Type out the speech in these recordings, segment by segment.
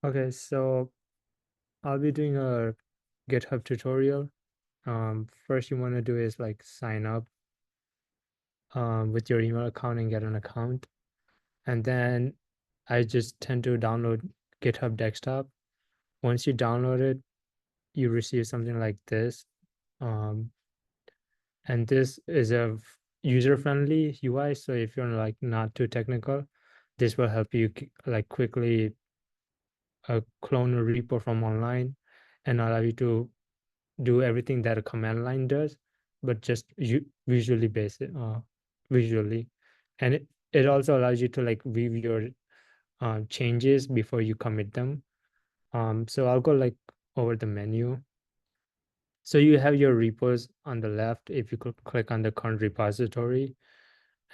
Okay, so I'll be doing a GitHub tutorial. First you want to do is like sign up with your email account and get an account. And then I just tend to download GitHub Desktop. Once you download it, you receive something like this. Um, and this is a user-friendly UI. So if you're like not too technical, this will help you like quickly clone a repo from online and allow you to do everything that a command line does, but just visually visually. And it also allows you to like view your changes before you commit them. So I'll go like over the menu. So you have your repos on the left. If you could click on the current repository,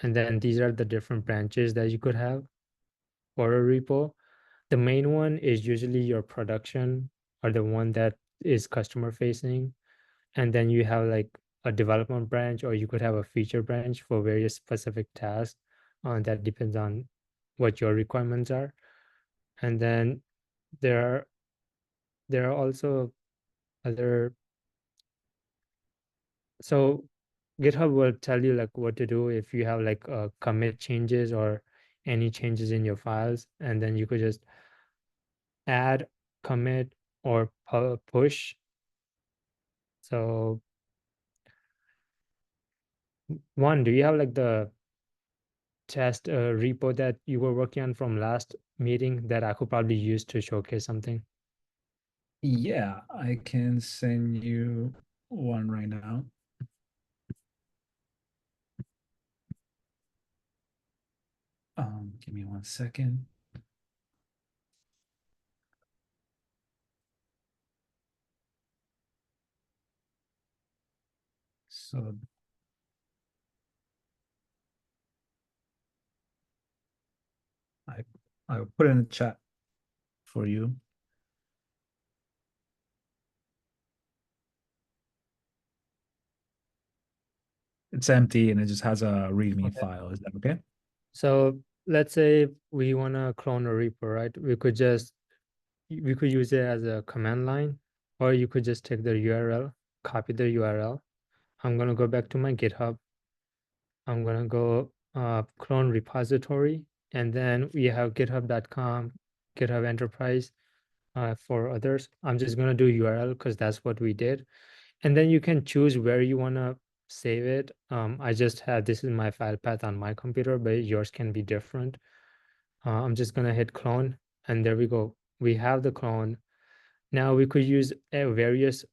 and then these are the different branches that you could have for a repo. The main one is usually your production or the one that is customer facing. And then you have like a development branch, or you could have a feature branch for various specific tasks. That depends on what your requirements are. And then there are there are also other. So GitHub will tell you like what to do if you have like commit changes or any changes in your files, and then you could just add, commit, or push. So one, do you have like the test repo that you were working on from last meeting that I could probably use to showcase something? Yeah, I can send you one right now. Give me 1 second. So I I'll put it in the chat for you. It's empty and it just has a README Okay. file. Is that okay? So let's say we want to clone a repo, right? We could use it as a command line, or you could just take the URL, copy the URL. I'm going to go back to my GitHub. I'm going to go clone repository, and then we have github.com, GitHub Enterprise for others. I'm just going to do URL because that's what we did. And then you can choose where you want to save it. I just have, this is my file path on my computer, but yours can be different. I'm just going to hit clone, and there we go. We have the clone. Now we could use various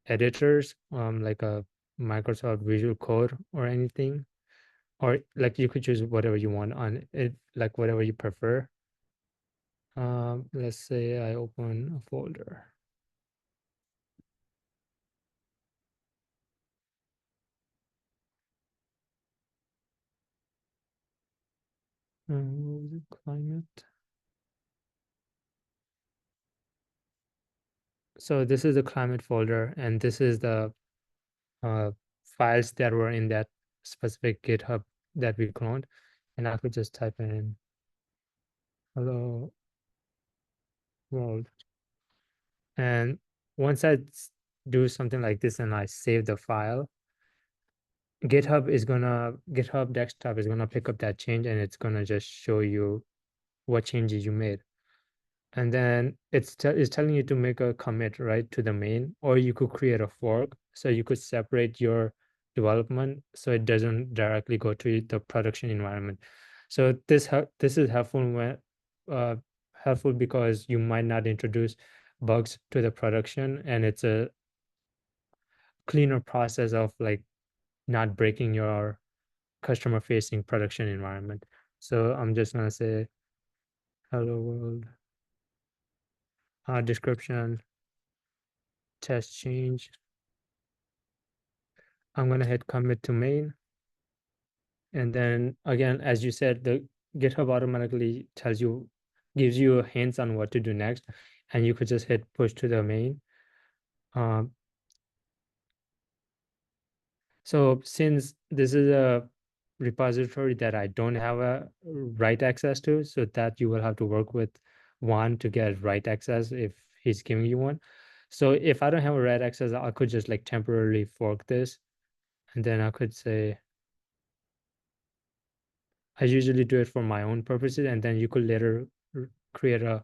editors, like a Microsoft Visual Code or anything, or like you could choose whatever you want on it, like whatever you prefer. Let's say I open a folder. What was it? Climate. So this is the climate folder, and this is the uh, files that were in that specific GitHub that we cloned. And I could just type in hello world. And once I do something like this and I save the file, GitHub desktop is gonna pick up that change, and it's gonna just show you what changes you made. And then it's telling you to make a commit right to the main, or you could create a fork, so you could separate your development so it doesn't directly go to the production environment. So this is helpful when helpful because you might not introduce bugs to the production, and it's a cleaner process of like not breaking your customer facing production environment. So I'm just gonna say hello world, description, test change. I'm gonna hit commit to main. And then again, as you said, the GitHub automatically gives you hints on what to do next. And you could just hit push to the main. Um, so since this is a repository that I don't have a write access to, so that you will have to work with one to get write access if he's giving you one. So if I don't have a write access, I could just like temporarily fork this, and then I could say, I usually do it for my own purposes, and then you could later create a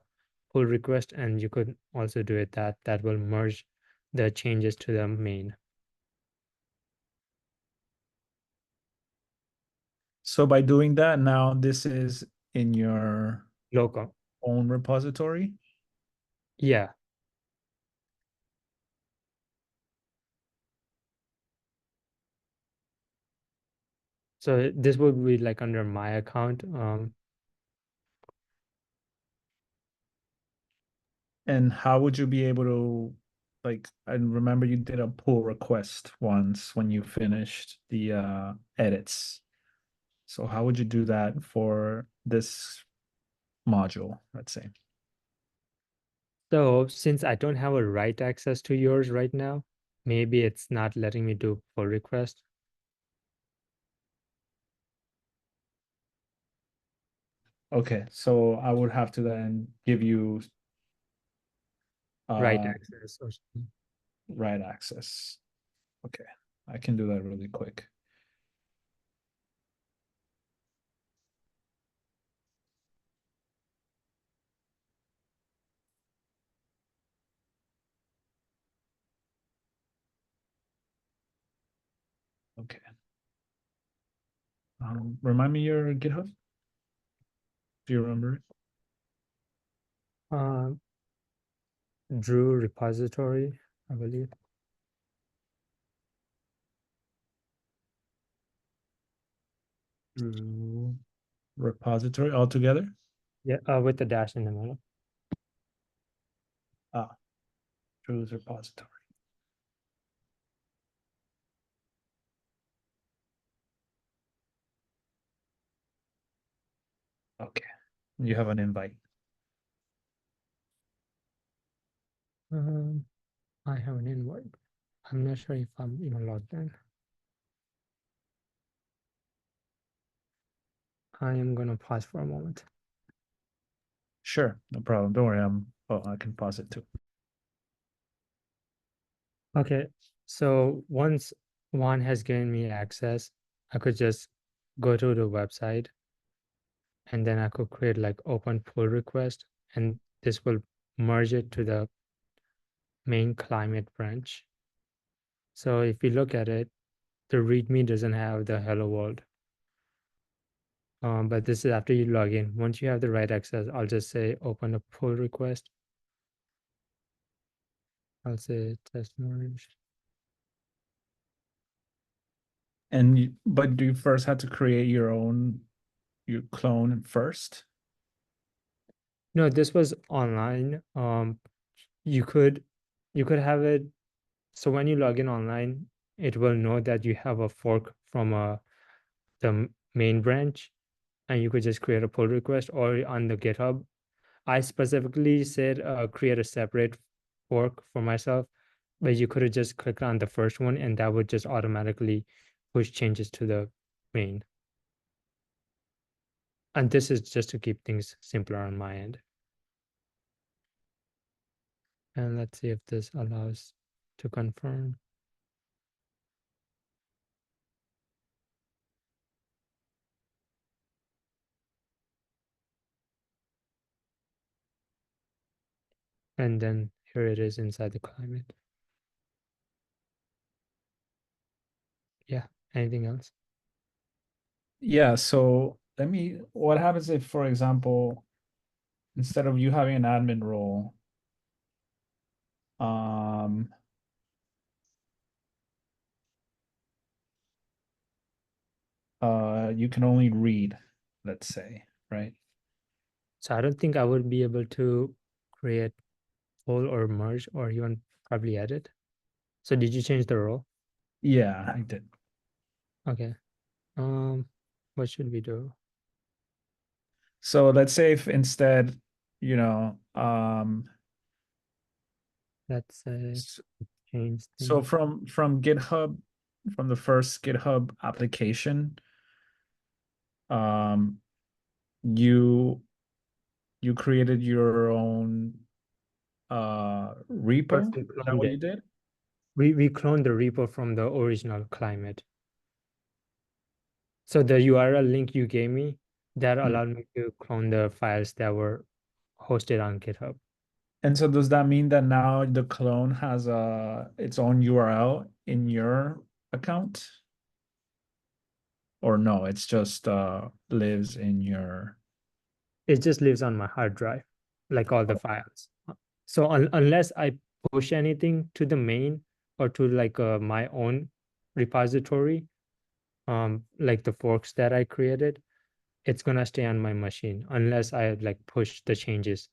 pull request, and you could also do it that will merge the changes to the main So by doing that, now this is in your local. own repository. Yeah. So this would be like under my account. And how would you be able to, like, I remember you did a pull request once when you finished the edits. So how would you do that for this module, let's say? So since I don't have a write access to yours right now, maybe it's not letting me do pull request. Okay, so I would have to then give you Write uh access or something. write access. Okay, I can do that really quick. Okay. Remind me your GitHub. Do you remember it? Um, Drew repository, I believe. Drew repository altogether? Yeah, with the dash in the middle. Ah, Drew's repository. Okay. You have an invite. Um, I have an invite. I'm not sure if I'm even logged in. I am gonna pause for a moment. Sure, no problem. Don't worry. I can pause it too. Okay, so once one has given me access, I could just go to the website, and then I could create like open pull request, and this will merge it to the main climate branch. So if you look at it, the README doesn't have the hello world. But this is after you log in. Once you have the right access, I'll just say open a pull request. I'll say test merge. But do you first have to create your clone first? No, this was online. You could you could have it. So when you log in online, it will know that you have a fork from the main branch, and you could just create a pull request, or on the GitHub. I specifically said create a separate fork for myself, but you could have just clicked on the first one, and that would just automatically push changes to the main. And this is just to keep things simpler on my end. And let's see if this allows to confirm. And then here it is inside the climate. Yeah. Anything else? Yeah, so what happens if, for example, instead of you having an admin role, um, you can only read, let's say, right? So I don't think I would be able to create pull or merge or even probably edit. So did you change the role? Yeah, I did. Okay. Um, what should we do? So let's say if instead, you know, Let's say s- change so thing. from GitHub, from the first GitHub application, um, you you created your own First, repo? we Is that cloned what you it. did? We cloned the repo from the original climate. So the URL link you gave me, that Mm. allowed me to clone the files that were hosted on GitHub. And so does that mean that now the clone has its own URL in your account? Or no, it's just lives in your. It just lives on my hard drive, like all the files. So unless I push anything to the main or to like my own repository, like the forks that I created, it's gonna stay on my machine unless I like push the changes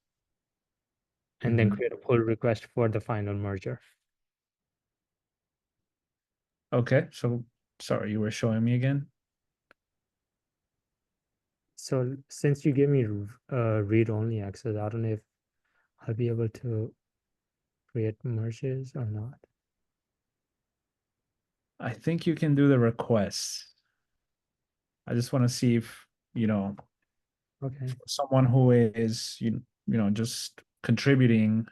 and then Mhm. create a pull request for the final merger. Okay, so sorry, you were showing me again. So since you gave me read-only access, I don't know if I'll be able to create merges or not. I think you can do the requests. I just want to see if, Okay. for someone who is, just contributing,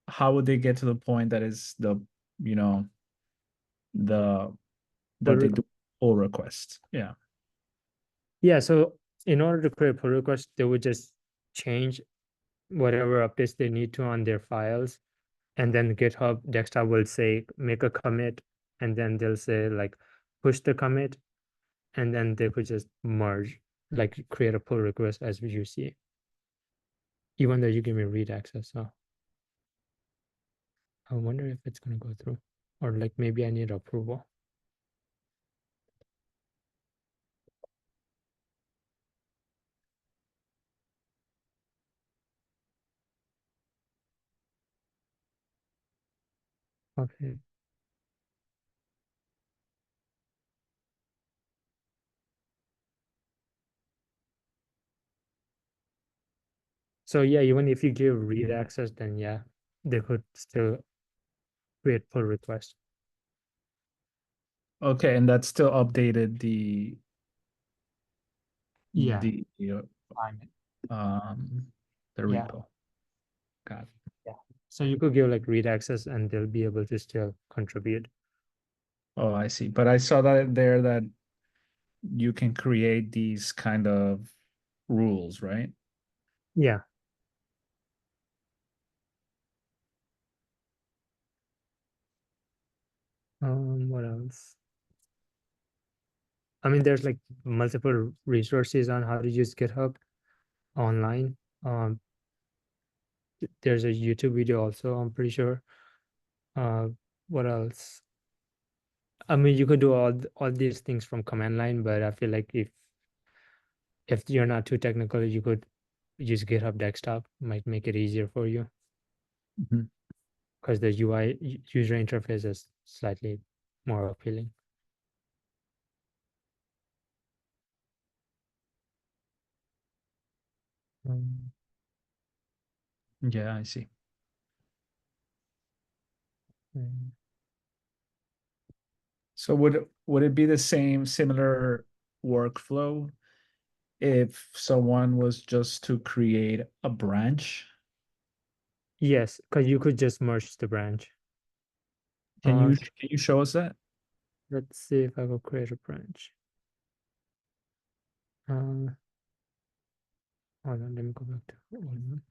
how would they get to the point that is you know, the Pull that they request. do pull request? Yeah. Yeah, so in order to create pull request, they would just change whatever updates they need to on their files. And then GitHub desktop will say make a commit, and then they'll say like push the commit, and then they could just merge, like create a pull request as you see, even though you give me read access. So I wonder if it's gonna go through, or like maybe I need approval. Okay. So yeah, even if you give read access, then yeah, they could still create pull request. Okay, and that still updated Yeah, the climate. um the Yeah, repo. Got it. yeah. So you could give like read access, and they'll be able to still contribute. Oh, I see. But I saw that there that you can create these kind of rules, right? Yeah. What else? I mean, there's like multiple resources on how to use GitHub online. Um, there's a YouTube video also, I'm pretty sure. Uh, what else? I mean, you could do all these things from command line, but I feel like if you're not too technical, you could use GitHub Desktop. Might make it easier for you Mhm. because the UI user interface is slightly more appealing. Um, Yeah, I see. mm. So would it be the same similar workflow if someone was just to create a branch? Yes, because you could just merge the branch. Can Uh, you show us that? let's see if I will create a branch. Uh, Hold on, let me go back to old one.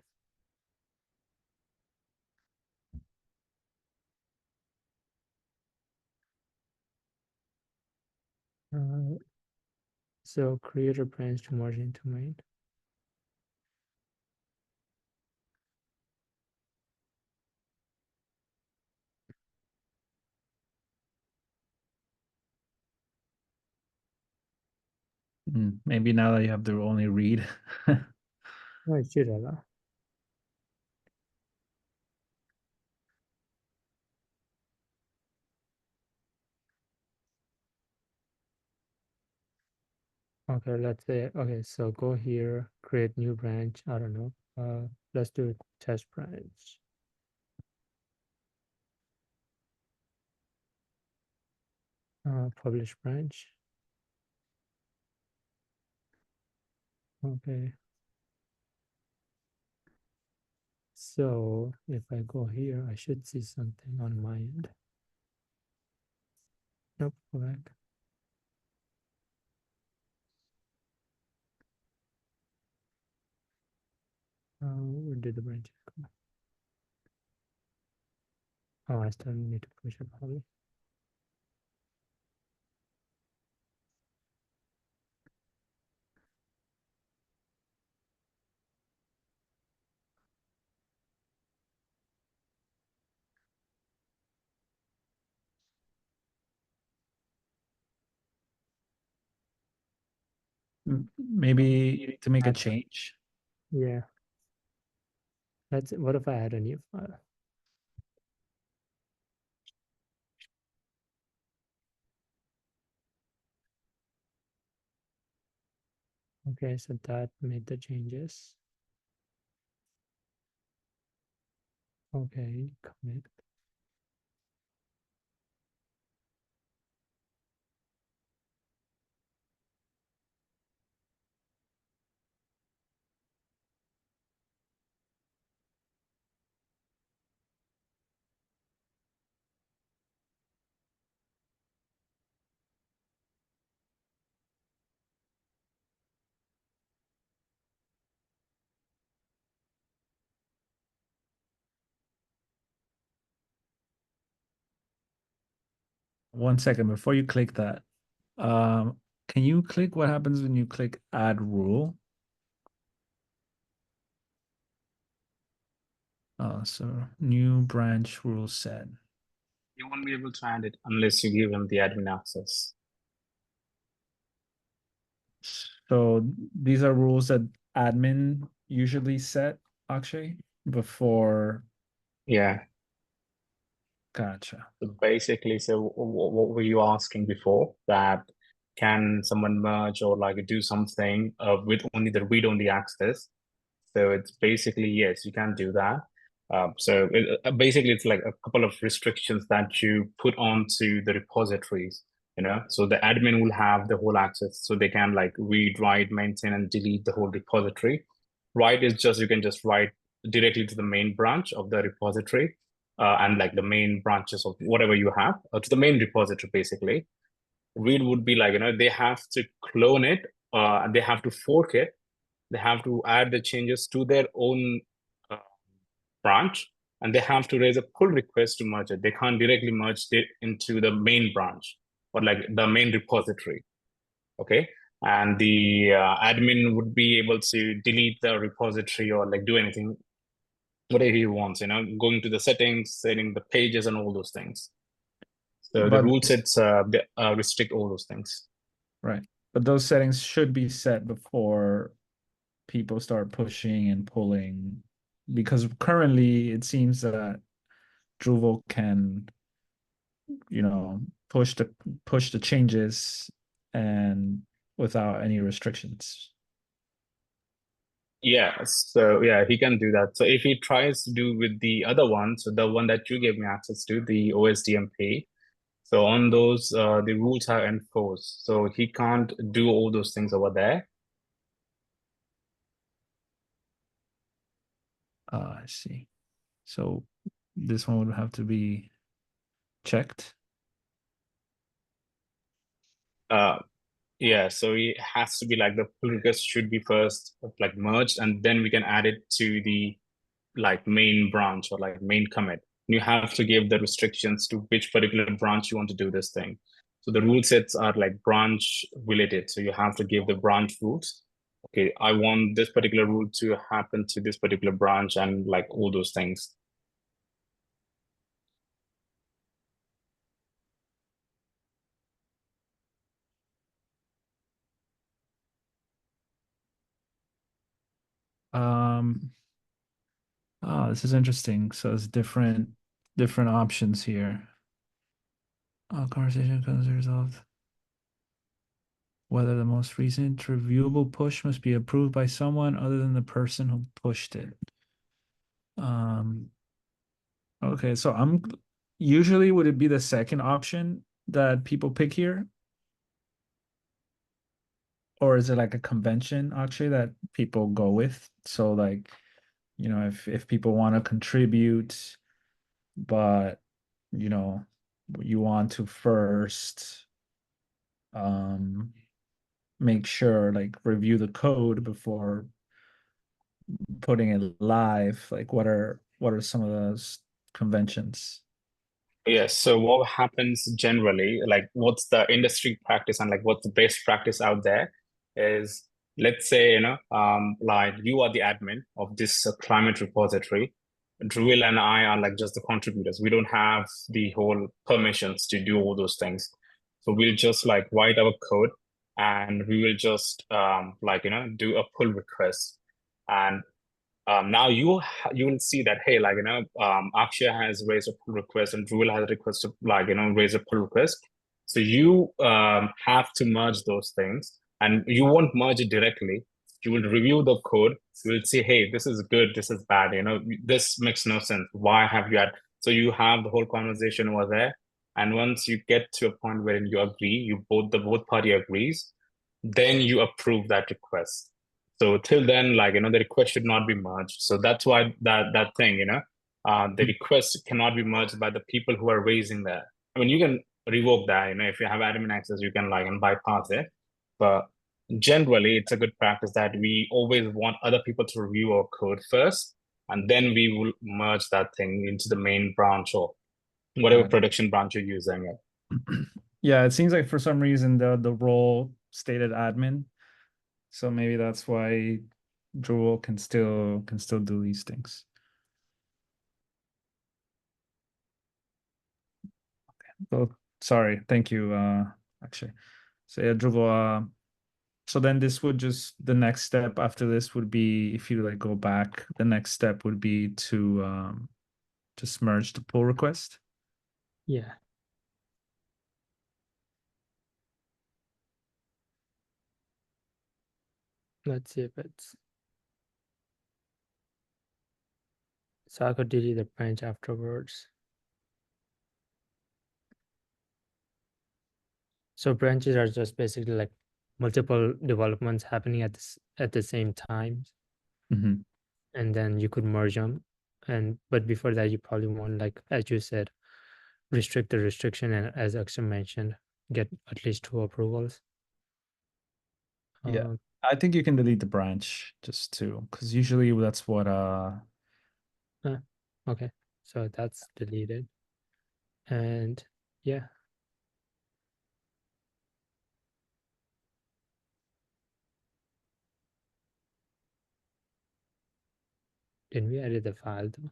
Uh, so create a branch to merge into main. Maybe now that you have to only read. Oh, it should allow. Okay, let's say, okay, so go here, create new branch. I don't know. Let's do test branch. Publish branch. Okay. So if I go here, I should see something on my end. Nope, go back. Where did the branches go? Oh, I still need to push it probably. Maybe you need to make a change. Yeah. That's it. What if I add a new file? Okay, so that made the changes. Okay, commit. One second before you click that. Can you click what happens when you click add rule? So new branch rule set. You won't be able to add it unless you give him the admin access. So these are rules that admin usually set, Akshay, before. Yeah. Gotcha. So basically, so what were you asking before? That can someone merge or like do something with only the read-only access? So it's basically, yes, you can do that. Basically, it's like a couple of restrictions that you put onto the repositories, you know. So the admin will have the whole access, so they can like read, write, maintain, and delete the whole repository. Write is just you can just write directly to the main branch of the repository, and like the main branches of whatever you have, to the main repository basically. Read would be like, you know, they have to clone it, they have to fork it, they have to add the changes to their own uh, branch, and they have to raise a pull request to merge it. They can't directly merge it into the main branch or like the main repository. Okay. And the admin would be able to delete the repository or like do anything, whatever he wants, you know, going to the settings, setting the pages and all those things. So the But rule sets restrict all those things. right. But those settings should be set before people start pushing and pulling, because currently it seems that Drupal can, you know, push the changes and without any restrictions. Yeah, so yeah, he can do that. So if he tries to do with the other one, so the one that you gave me access to, the OSDMP, so on those, the rules are enforced. So he can't do all those things over there. I see. So this one would have to be checked. Uh, yeah, so it has to be like the pull request should be first like merged, and then we can add it to the like main branch or like main commit. You have to give the restrictions to which particular branch you want to do this thing. So the rule sets are like branch related. So you have to give the branch rules. Okay, I want this particular rule to happen to this particular branch and like all those things. This is interesting. So it's different options here. Conversation becomes resolved. Whether the most recent reviewable push must be approved by someone other than the person who pushed it. Okay, so I'm usually would it be the second option that people pick here? Or is it like a convention actually that people go with? So like you know, if people want to contribute, but you know, you want to first make sure, like, review the code before putting it live, like what are some of those conventions? Yes. So what happens generally, like what's the industry practice and like what's the best practice out there is, let's say, like you are the admin of this climate repository. Dhruvil and I are like just the contributors. We don't have the whole permissions to do all those things. So we'll just like write our code and we will just do a pull request. And now you will see that, hey, Akshay has raised a pull request and Dhruvil has requested raise a pull request. So you have to merge those things, and you won't merge it directly. You will review the code. You will say, hey, this is good, this is bad. This makes no sense. Why have you had? So you have the whole conversation over there, and once you get to a point wherein you agree, both party agrees, then you approve that request. So till then, the request should not be merged. So that's why that thing, the request cannot be merged by the people who are raising that. I mean, you can revoke that, if you have admin access, you can and bypass it. But generally, it's a good practice that we always want other people to review our code first, and then we will merge that thing into the main branch or whatever Yeah. production branch you're using. Yeah, it seems like for some reason the role stated admin. So maybe that's why Dhruvil can still do these things. Well, sorry, thank you, actually. So yeah, Dhruvil, so then this would just, the next step after this would be, if you like go back, the next step would be to just merge the pull request. Yeah. Let's see if it's. So I could delete the branch afterwards. So branches are just basically like multiple developments happening at the same time, Mm-hmm. and then you could merge them. But before that, you probably want, like as you said, restrict the restriction, and as Akshay mentioned, get at least 2 approvals. Yeah, Uh, I think you can delete the branch just to, because usually that's what okay, so that's deleted, and yeah. Didn't we edit the file though?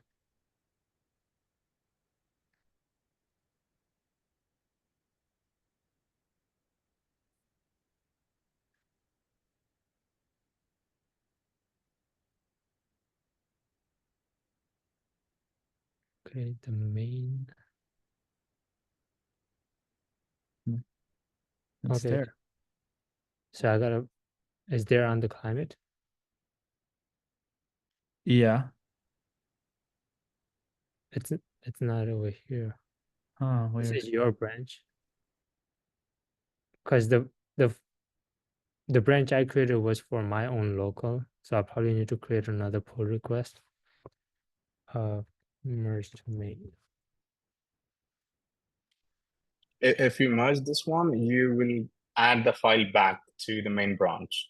Create the main. it's Okay, there. so I gotta. Is there on the climate? Yeah. It's not over here. Oh, This weird. is your branch, because the the branch I created was for my own local, so I probably need to create another pull request. Merged main. If you merge this one, you will add the file back to the main branch.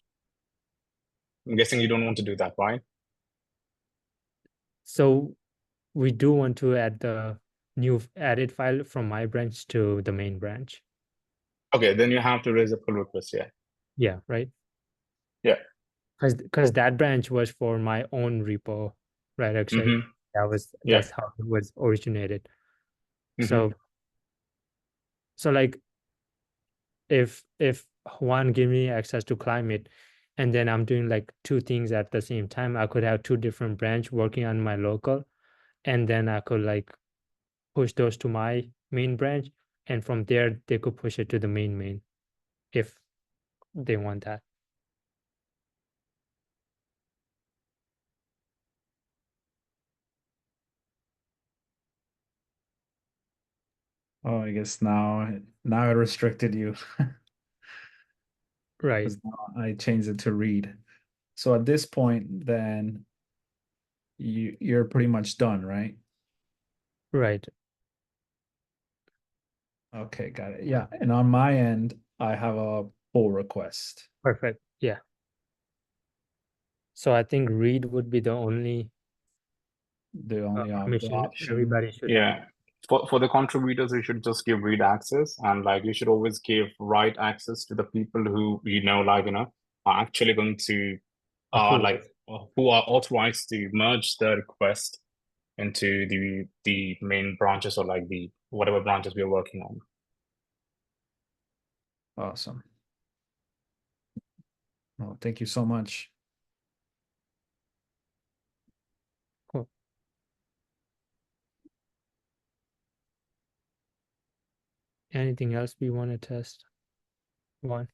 I'm guessing you don't want to do that, right? So we do want to add the new added file from my branch to the main branch. Okay, then you have to raise a pull request, yeah. Yeah, right. Yeah. Because that branch was for my own repo, right? Actually, Mm-hmm. Yeah. that's how it was originated. Mm-hmm. So like if one give me access to climate, and then I'm doing like 2 things at the same time, I could have 2 different branch working on my local, and then I could like push those to my main branch, and from there they could push it to the main if they want that. Oh, I guess now it restricted you Right. because now I changed it to read. So at this point, then you're pretty much done, right? Right. Okay, got it. Yeah, and on my end, I have a pull request. Perfect. Yeah. So I think read would be the only The only permission option. everybody should have. Yeah. For the contributors, you should just give read access, and like you should always give write access to the people who are actually going to Approve like it. who are authorized to merge the request into the main branches or like the whatever branches we are working on. Awesome. Well, thank you so much. Cool. Anything else we want to test? One.